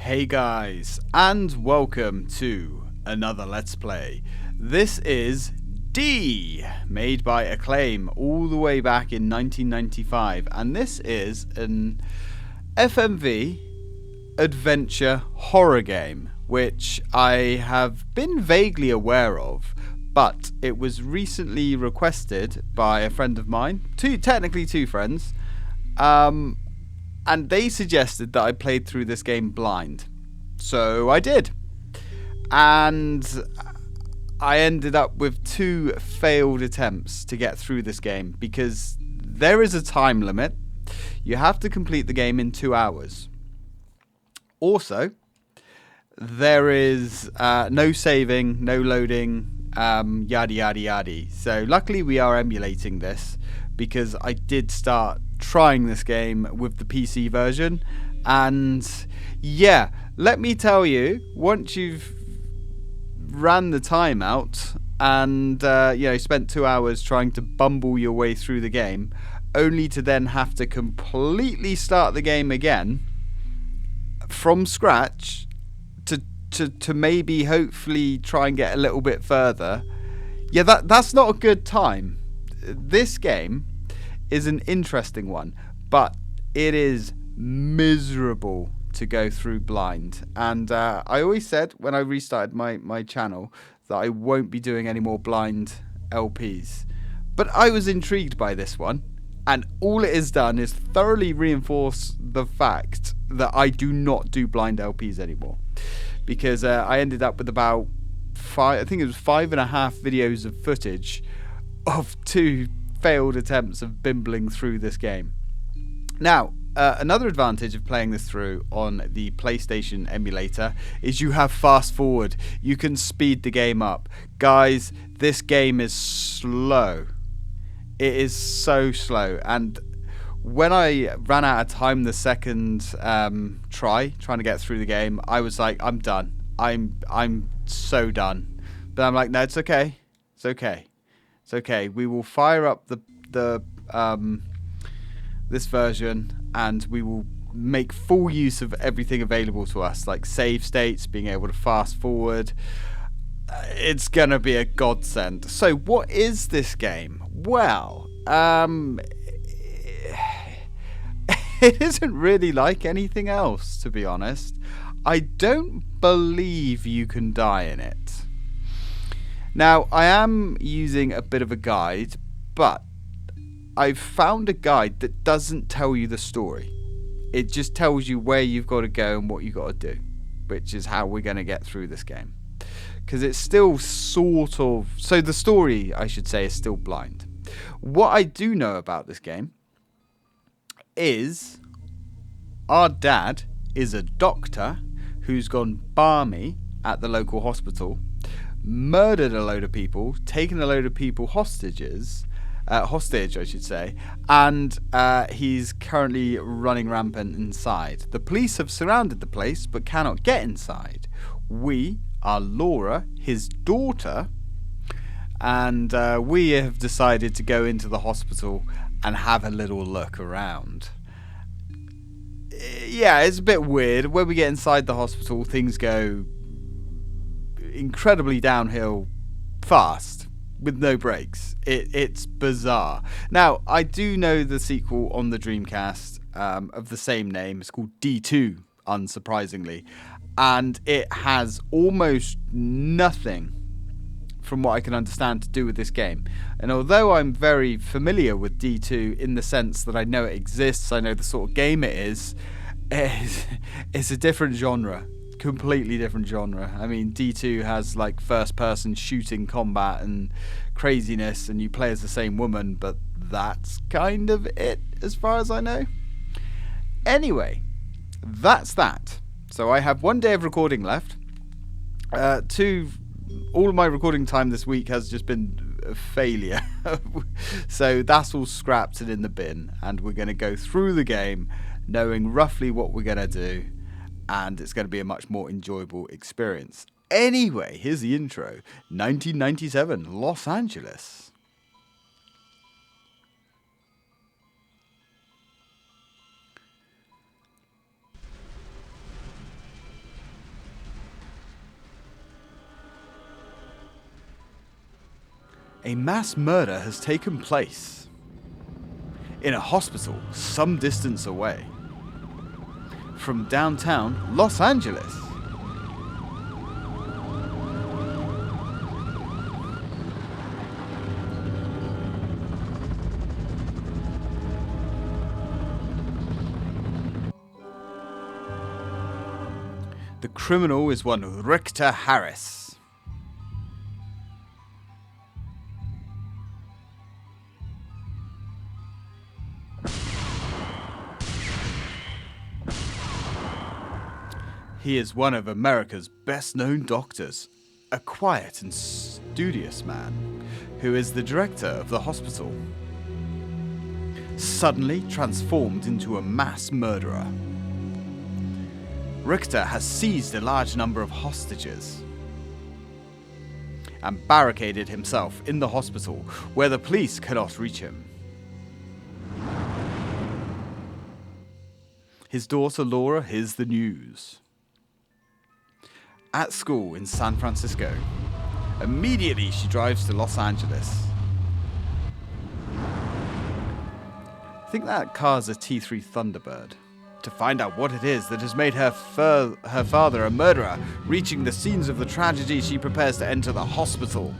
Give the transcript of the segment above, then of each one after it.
Hey guys, and welcome to another Let's Play. This is D, made by Acclaim all the way back in 1995, and this is an FMV adventure horror game, which I have been vaguely aware of, but it was recently requested by a friend of mine, technically two friends, and they suggested that I played through this game blind. So I did. And I ended up with 2 failed attempts to get through this game because there is a time limit. You have to complete the game in 2 hours. Also, there is no saving, no loading, yada yada yada. So luckily we are emulating this because I did start trying this game with the PC version, and yeah, let me tell you, once you've ran the time out and spent 2 hours trying to bumble your way through the game, only to then have to completely start the game again from scratch to maybe hopefully try and get a little bit further, yeah, that's not a good time. This game is an interesting one, but it is miserable to go through blind. And I always said when I restarted my channel that I won't be doing any more blind LPs. But I was intrigued by this one, and all it has done is thoroughly reinforce the fact that I do not do blind LPs anymore. Because I ended up with about 5.5 videos of footage of 2 failed attempts of bimbling through this game. Now, another advantage of playing this through on the PlayStation emulator is you have fast forward. You can speed the game up. Guys, this game is slow. It is so slow. And when I ran out of time the second trying to get through the game, I was like, I'm done. I'm so done. But I'm like, no, it's okay. It's okay. It's okay. We will fire up this version, and we will make full use of everything available to us, like save states, being able to fast forward. It's gonna be a godsend. So, what is this game? Well, it isn't really like anything else, to be honest. I don't believe you can die in it. Now, I am using a bit of a guide, but I've found a guide that doesn't tell you the story. It just tells you where you've got to go and what you've got to do, which is how we're going to get through this game. Because it's still sort of... So the story, I should say, is still blind. What I do know about this game is our dad is a doctor who's gone barmy at the local hospital, murdered a load of people, taken a load of people hostage, I should say, and he's currently running rampant inside. The police have surrounded the place but cannot get inside. We are Laura, his daughter, and we have decided to go into the hospital and have a little look around. Yeah, it's a bit weird. When we get inside the hospital, things go incredibly downhill fast with no breaks. It's bizarre. Now, I do know the sequel on the Dreamcast of the same name. It's called D2, unsurprisingly, and it has almost nothing, from what I can understand, to do with this game. And although I'm very familiar with D2 in the sense that I know it exists, I know the sort of game it is, it's a different genre. Completely different genre. I mean, D2 has like first-person shooting combat and craziness, and you play as the same woman, but that's kind of it as far as I know. Anyway, that's that. So I have 1 day of recording left. All of my recording time this week has just been a failure. So that's all scrapped and in the bin, and we're going to go through the game knowing roughly what we're going to do, and it's going to be a much more enjoyable experience. Anyway, here's the intro. 1997, Los Angeles. A mass murder has taken place in a hospital some distance away from downtown Los Angeles. The criminal is one Richter Harris. He is one of America's best-known doctors, a quiet and studious man who is the director of the hospital, suddenly transformed into a mass murderer. Richter has seized a large number of hostages and barricaded himself in the hospital where the police cannot reach him. His daughter Laura hears the news. At school in San Francisco, immediately she drives to Los Angeles. I think that car's a T3 Thunderbird. To find out what it is that has made her father a murderer. Reaching the scenes of the tragedy, she prepares to enter the hospital.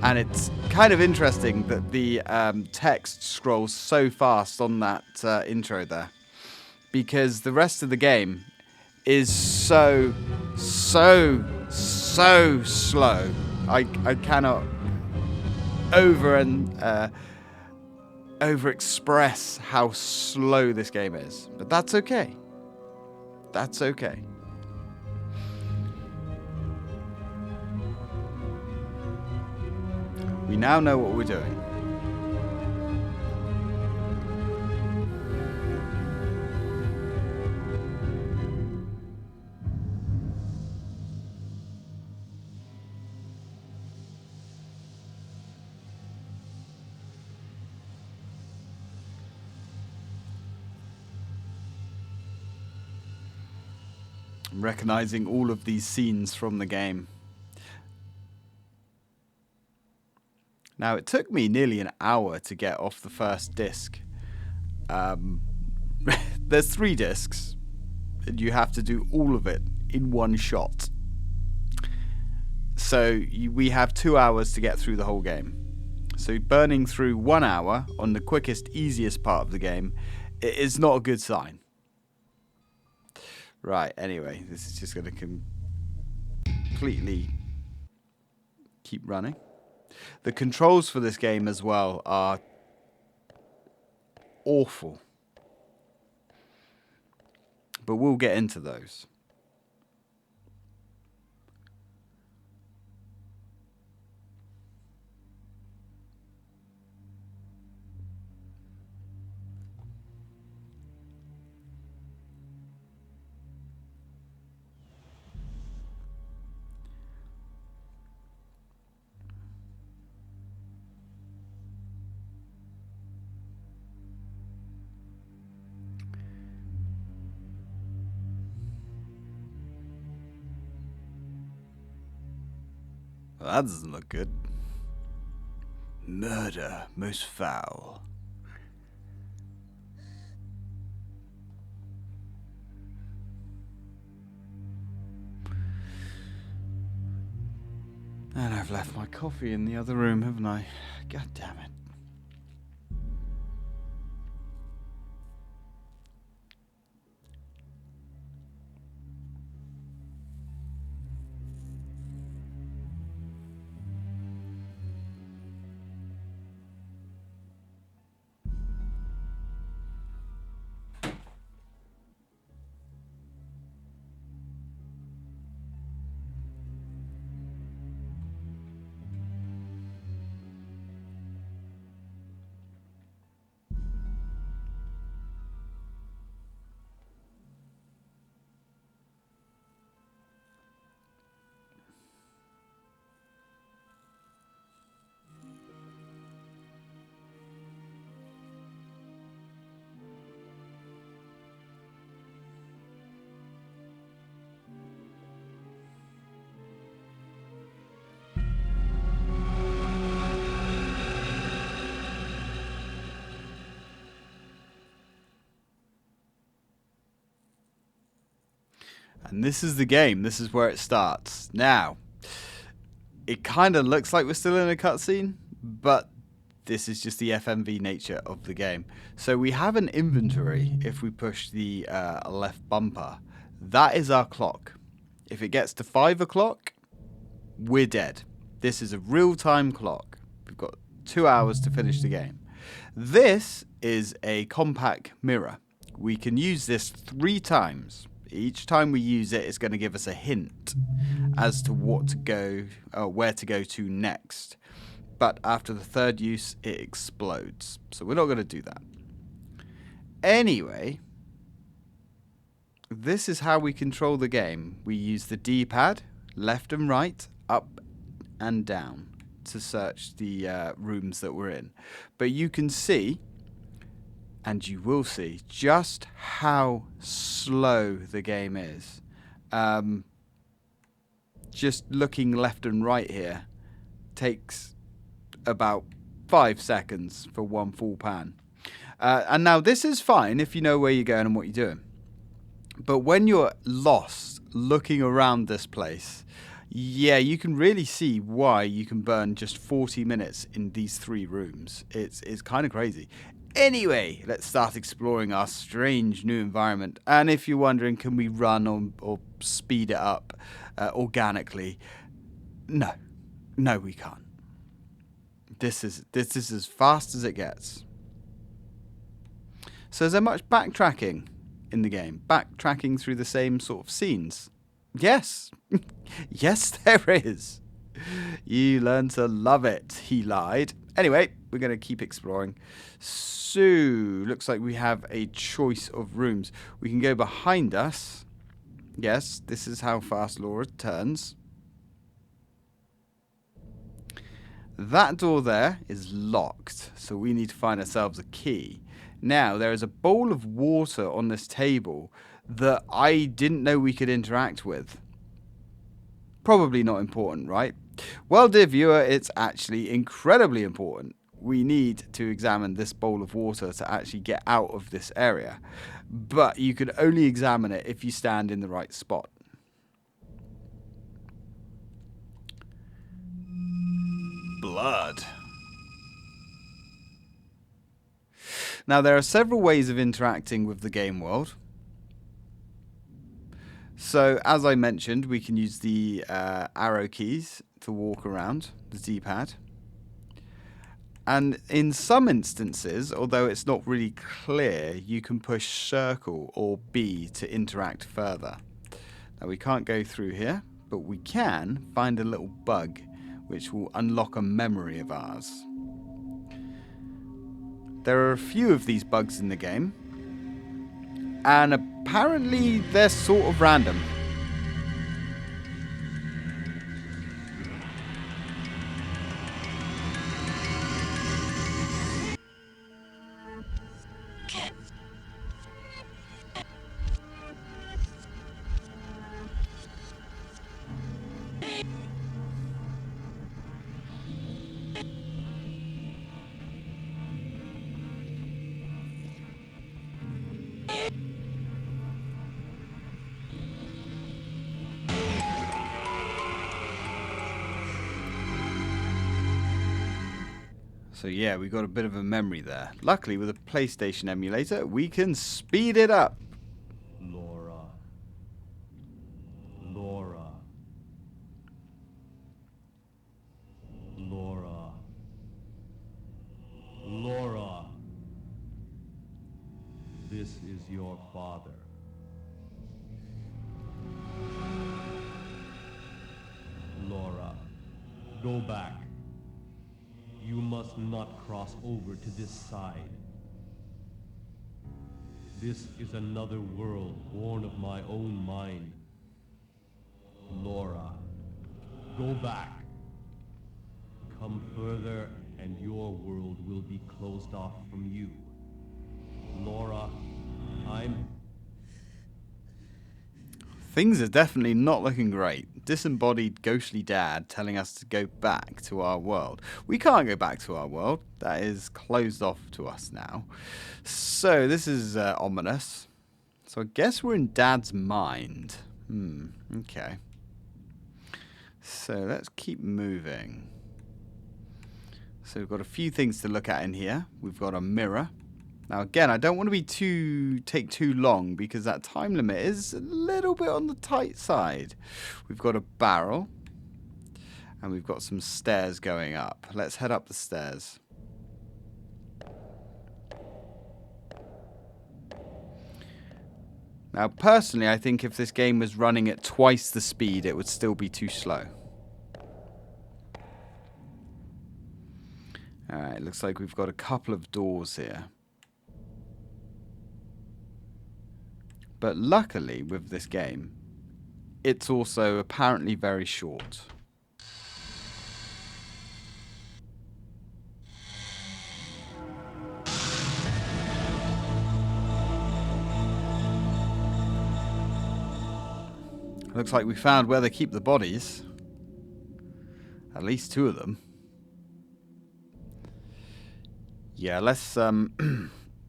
And it's kind of interesting that the text scrolls so fast on that intro there. Because the rest of the game is so slow. I cannot over express how slow this game is, but that's okay. That's okay. We now know what we're doing. I'm recognizing all of these scenes from the game. Now, it took me nearly an hour to get off the first disc. There's 3 discs, and you have to do all of it in one shot. So we have 2 hours to get through the whole game. So burning through 1 hour on the quickest, easiest part of the game is not a good sign. Right, anyway, this is just going to completely keep running. The controls for this game as well are awful. But we'll get into those. Well, that doesn't look good. Murder most foul. And I've left my coffee in the other room, haven't I? God damn it. And this is the game. This is where it starts. Now, it kind of looks like we're still in a cutscene, but this is just the FMV nature of the game. So we have an inventory if we push the left bumper. That is our clock. If it gets to 5 o'clock, we're dead. This is a real-time clock. We've got 2 hours to finish the game. This is a compact mirror. We can use this 3 times. Each time we use it, it's going to give us a hint as to what to go, where to go to next. But after the 3rd use, it explodes. So we're not going to do that. Anyway, this is how we control the game. We use the D-pad, left and right, up and down, to search the rooms that we're in. But you can see, and you will see, just how slow the game is. Just looking left and right here takes about 5 seconds for one full pan. And now this is fine if you know where you're going and what you're doing. But when you're lost looking around this place, yeah, you can really see why you can burn just 40 minutes in these 3 rooms. It's kind of crazy. Anyway, let's start exploring our strange new environment. And if you're wondering, can we run or speed it up organically? No, we can't. This is as fast as it gets. So is there much backtracking in the game? Backtracking through the same sort of scenes? Yes. Yes, there is. You learn to love it, he lied. Anyway, we're going to keep exploring. So, looks like we have a choice of rooms. We can go behind us. Yes, this is how fast Laura turns. That door there is locked, so we need to find ourselves a key. Now, there is a bowl of water on this table that I didn't know we could interact with. Probably not important, right? Well, dear viewer, it's actually incredibly important. We need to examine this bowl of water to actually get out of this area. But you can only examine it if you stand in the right spot. Blood. Now, there are several ways of interacting with the game world. So, as I mentioned, we can use the arrow keys to walk around, the D-pad. And in some instances, although it's not really clear, you can push circle or B to interact further. Now, we can't go through here, but we can find a little bug which will unlock a memory of ours. There are a few of these bugs in the game, and apparently they're sort of random. So yeah, we got a bit of a memory there. Luckily, with a PlayStation emulator, we can speed it up. Laura. Laura. Laura. Laura. This is your father. Laura, go back. You must not cross over to this side. This is another world born of my own mind. Laura, go back. Come further and your world will be closed off from you. Laura, Things are definitely not looking great. Disembodied ghostly dad telling us to go back to our world. We can't go back to our world. That is closed off to us now. So this is ominous. So I guess we're in Dad's mind. Okay. So let's keep moving. So we've got a few things to look at in here. We've got a mirror. Now again, I don't want to take too long because that time limit is a little bit on the tight side. We've got a barrel. And we've got some stairs going up. Let's head up the stairs. Now, personally, I think if this game was running at twice the speed, it would still be too slow. Alright, looks like we've got a couple of doors here. But luckily, with this game, it's also apparently very short. Looks like we found where they keep the bodies. At least 2 of them. Yeah, let's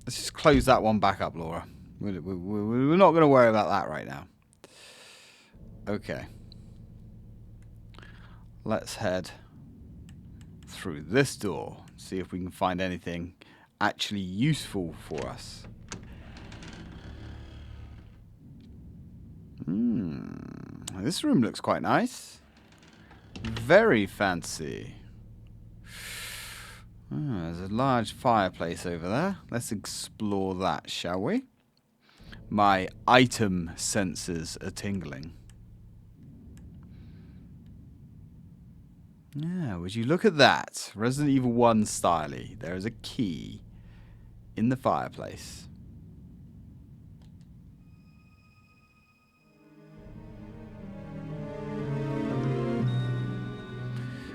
just close that one back up, Laura. We're not going to worry about that right now. Okay. Let's head through this door. See if we can find anything actually useful for us. This room looks quite nice. Very fancy. There's a large fireplace over there. Let's explore that, shall we? My item sensors are tingling. Yeah, would you look at that? Resident Evil 1 style-y. There is a key in the fireplace.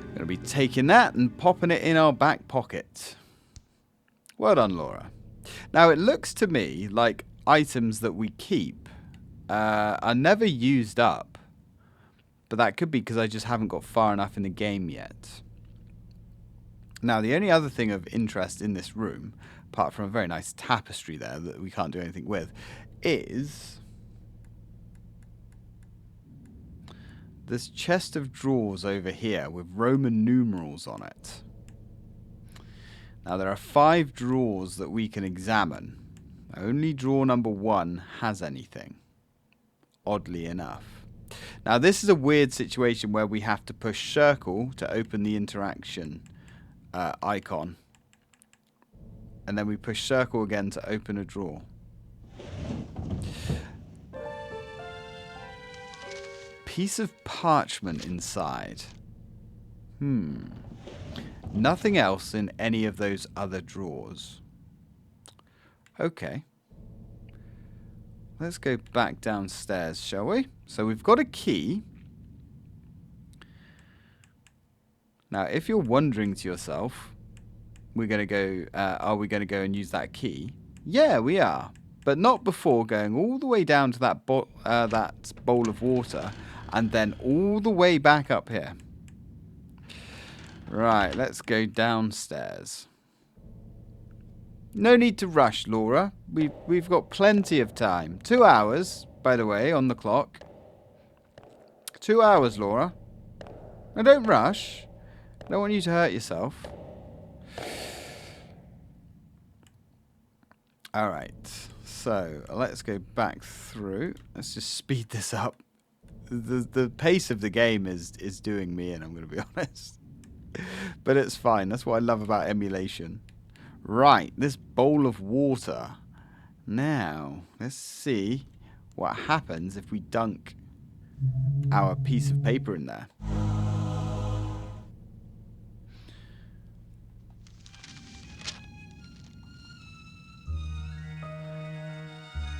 Going to be taking that and popping it in our back pocket. Well done, Laura. Now, it looks to me like items that we keep are never used up. But that could be because I just haven't got far enough in the game yet. Now, the only other thing of interest in this room, apart from a very nice tapestry there that we can't do anything with, is this chest of drawers over here with Roman numerals on it. Now, there are 5 drawers that we can examine. Only drawer number 1 has anything, oddly enough. Now, this is a weird situation where we have to push circle to open the interaction icon. And then we push circle again to open a drawer. Piece of parchment inside. Nothing else in any of those other drawers. Okay. Let's go back downstairs, shall we? So we've got a key. Now, if you're wondering to yourself, are we going to go and use that key? Yeah, we are. But not before going all the way down to that bowl of water and then all the way back up here. Right, let's go downstairs. No need to rush, Laura. We've got plenty of time. 2 hours, by the way, on the clock. 2 hours, Laura. Now don't rush. I don't want you to hurt yourself. Alright, so let's go back through. Let's just speed this up. The pace of the game is doing me in, I'm going to be honest. But it's fine. That's what I love about emulation. Right, this bowl of water. Now, let's see what happens if we dunk our piece of paper in there.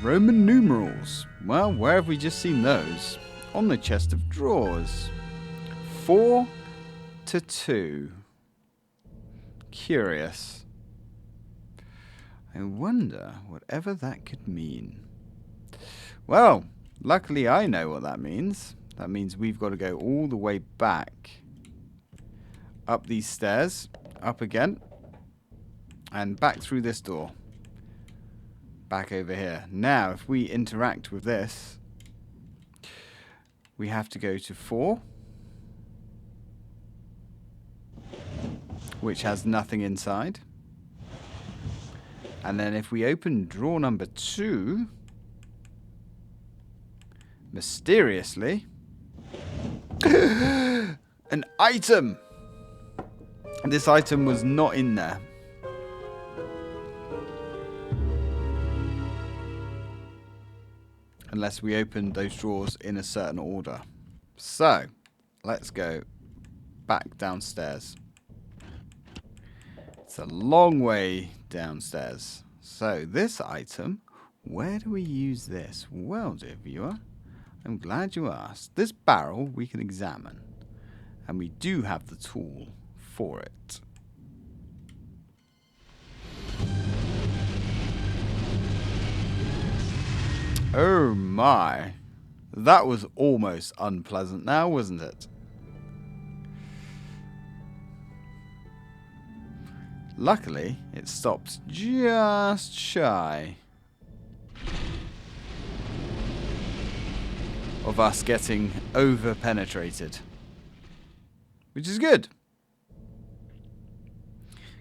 Roman numerals. Well, where have we just seen those? On the chest of drawers. 4 to 2. Curious. I wonder whatever that could mean. Well, luckily I know what that means. That means we've got to go all the way back. Up these stairs. Up again. And back through this door. Back over here. Now, if we interact with this, we have to go to 4, which has nothing inside. And then if we open drawer number 2, mysteriously, an item! And this item was not in there. Unless we opened those drawers in a certain order. So, let's go back downstairs. It's a long way downstairs. So, this item, where do we use this? Well, dear viewer, I'm glad you asked. This barrel we can examine. And we do have the tool for it. Oh my. That was almost unpleasant now, wasn't it? Luckily, it stopped just shy of us getting over-penetrated. Which is good.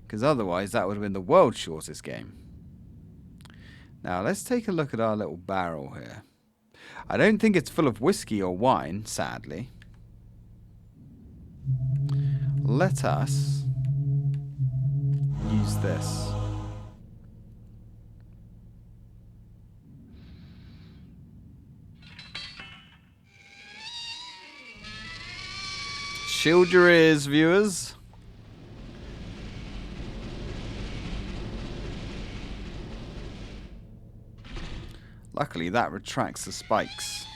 Because otherwise, that would have been the world's shortest game. Now, let's take a look at our little barrel here. I don't think it's full of whiskey or wine, sadly. Let us use this. Shield your ears, viewers. Luckily, that retracts the spikes.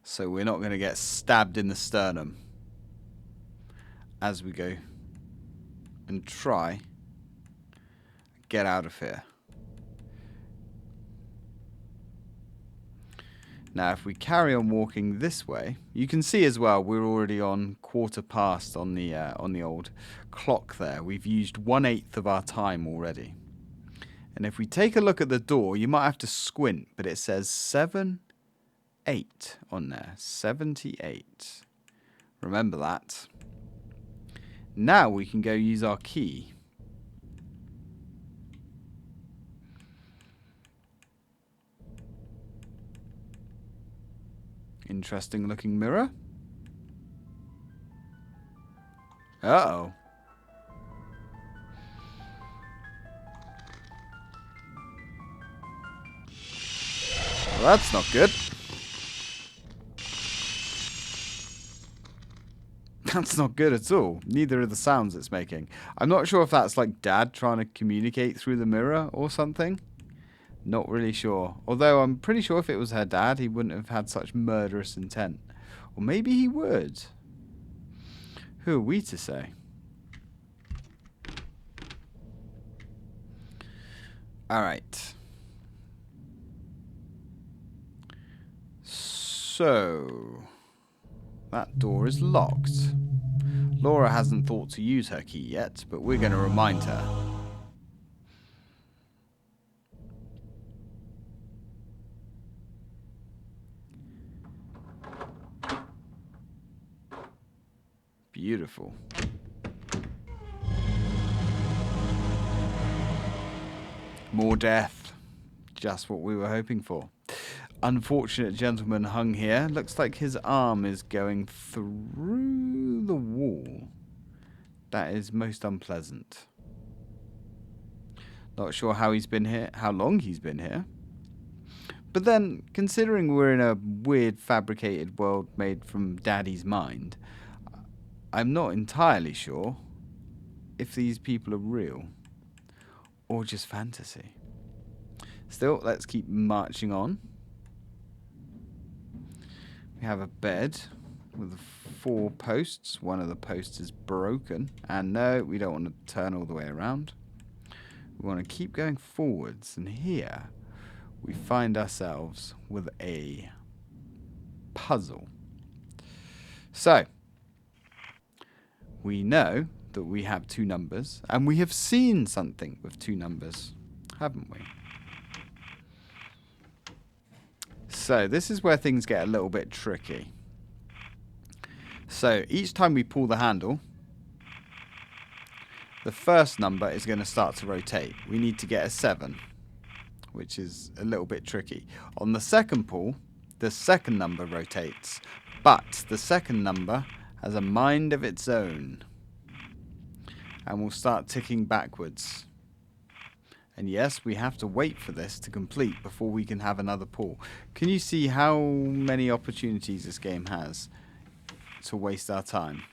So we're not going to get stabbed in the sternum as we go and try get out of here. Now, if we carry on walking this way, you can see as well we're already on 1/4 on the old clock there. We've used 1/8 of our time already. And if we take a look at the door, you might have to squint, but it says 78 on there. 78. Remember that. Now we can go use our key. Interesting looking mirror. Uh-oh. Well, that's not good. That's not good at all. Neither are the sounds it's making. I'm not sure if that's like Dad trying to communicate through the mirror or something. Not really sure. Although I'm pretty sure if it was her dad, he wouldn't have had such murderous intent. Or maybe he would. Who are we to say? Alright. So, that door is locked. Laura hasn't thought to use her key yet, but we're going to remind her. Beautiful. More death. Just what we were hoping for. Unfortunate gentleman hung here. Looks like his arm is going through the wall. That is most unpleasant. Not sure how he's been here, how long he's been here. But then, considering we're in a weird fabricated world made from Daddy's mind, I'm not entirely sure if these people are real or just fantasy. Still, let's keep marching on. We have a bed with 4 posts. One of the posts is broken. And no, we don't want to turn all the way around. We want to keep going forwards. And here we find ourselves with a puzzle. So, we know that we have 2 numbers, and we have seen something with 2 numbers, haven't we? So this is where things get a little bit tricky. So each time we pull the handle, the first number is going to start to rotate. We need to get a 7, which is a little bit tricky. On the second pull, the second number rotates, but the second number has a mind of its own and will start ticking backwards. And yes, we have to wait for this to complete before we can have another pull. Can you see how many opportunities this game has to waste our time?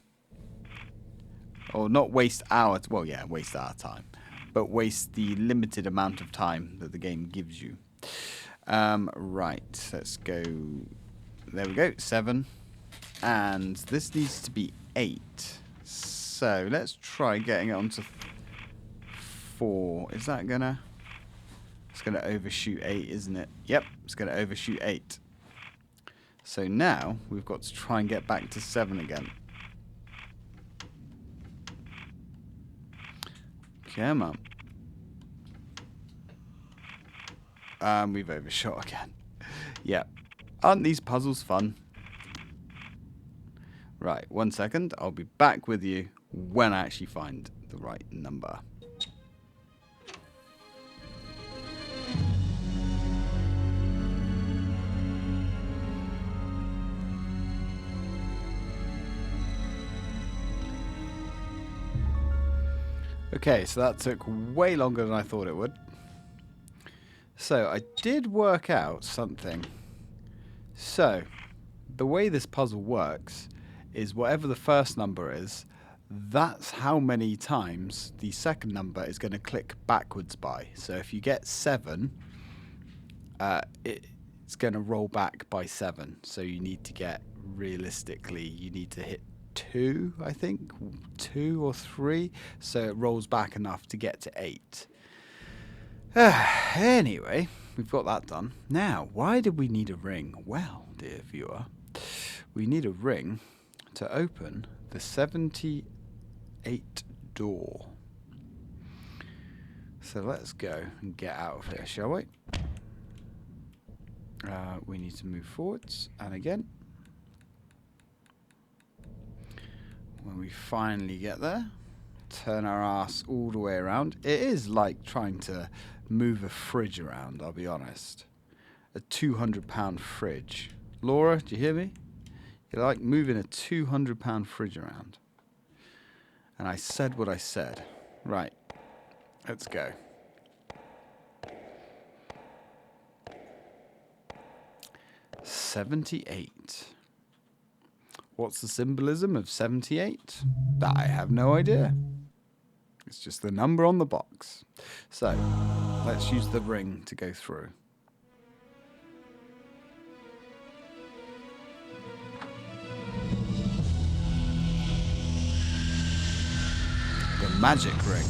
Or not waste our, well yeah, waste our time, but waste the limited amount of time that the game gives you. Right, let's go, there we go, 7. And this needs to be 8. So let's try getting it onto 4. Is that gonna, it's gonna overshoot 8, isn't it? Yep, it's gonna overshoot 8. So now we've got to try and get back to 7 again. Come on. We've overshot again. Yep. Aren't these puzzles fun? Right, 1 second. I'll be back with you when I actually find the right number. Okay, so that took way longer than I thought it would. So I did work out something. So the way this puzzle works is whatever the first number is, that's how many times the second number is going to click backwards by. So if you get 7, it's going to roll back by 7. So you need to get, realistically, you need to hit 2, I think, 2 or 3, so it rolls back enough to get to 8. Anyway, we've got that done. Now, why did we need a ring? Well, dear viewer, we need a ring to open the 78 door. So let's go and get out of here, shall we? We need to move forwards, and again. When we finally get there, turn our ass all the way around. It is like trying to move a fridge around, I'll be honest. A 200-pound fridge. Laura, do you hear me? You're like moving a 200-pound fridge around. And I said what I said. Right, let's go. $78. What's the symbolism of 78? I have no idea. It's just the number on the box. So, let's use the ring to go through. The magic ring.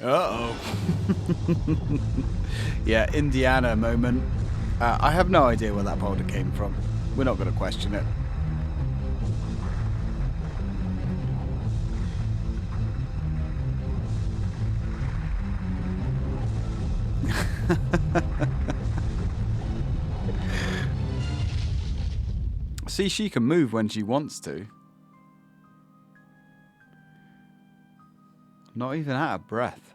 Uh-oh. Yeah, Indiana moment. I have no idea where that boulder came from. We're not going to question it. See, she can move when she wants to. Not even out of breath.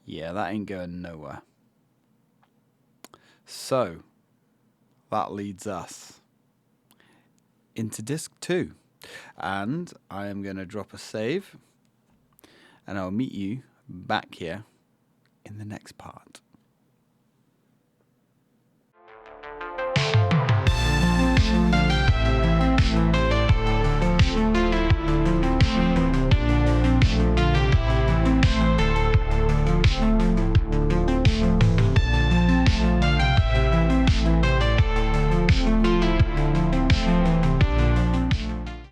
Yeah, that ain't going nowhere. So, that leads us into disc 2. And I am going to drop a save. And I'll meet you back here in the next part.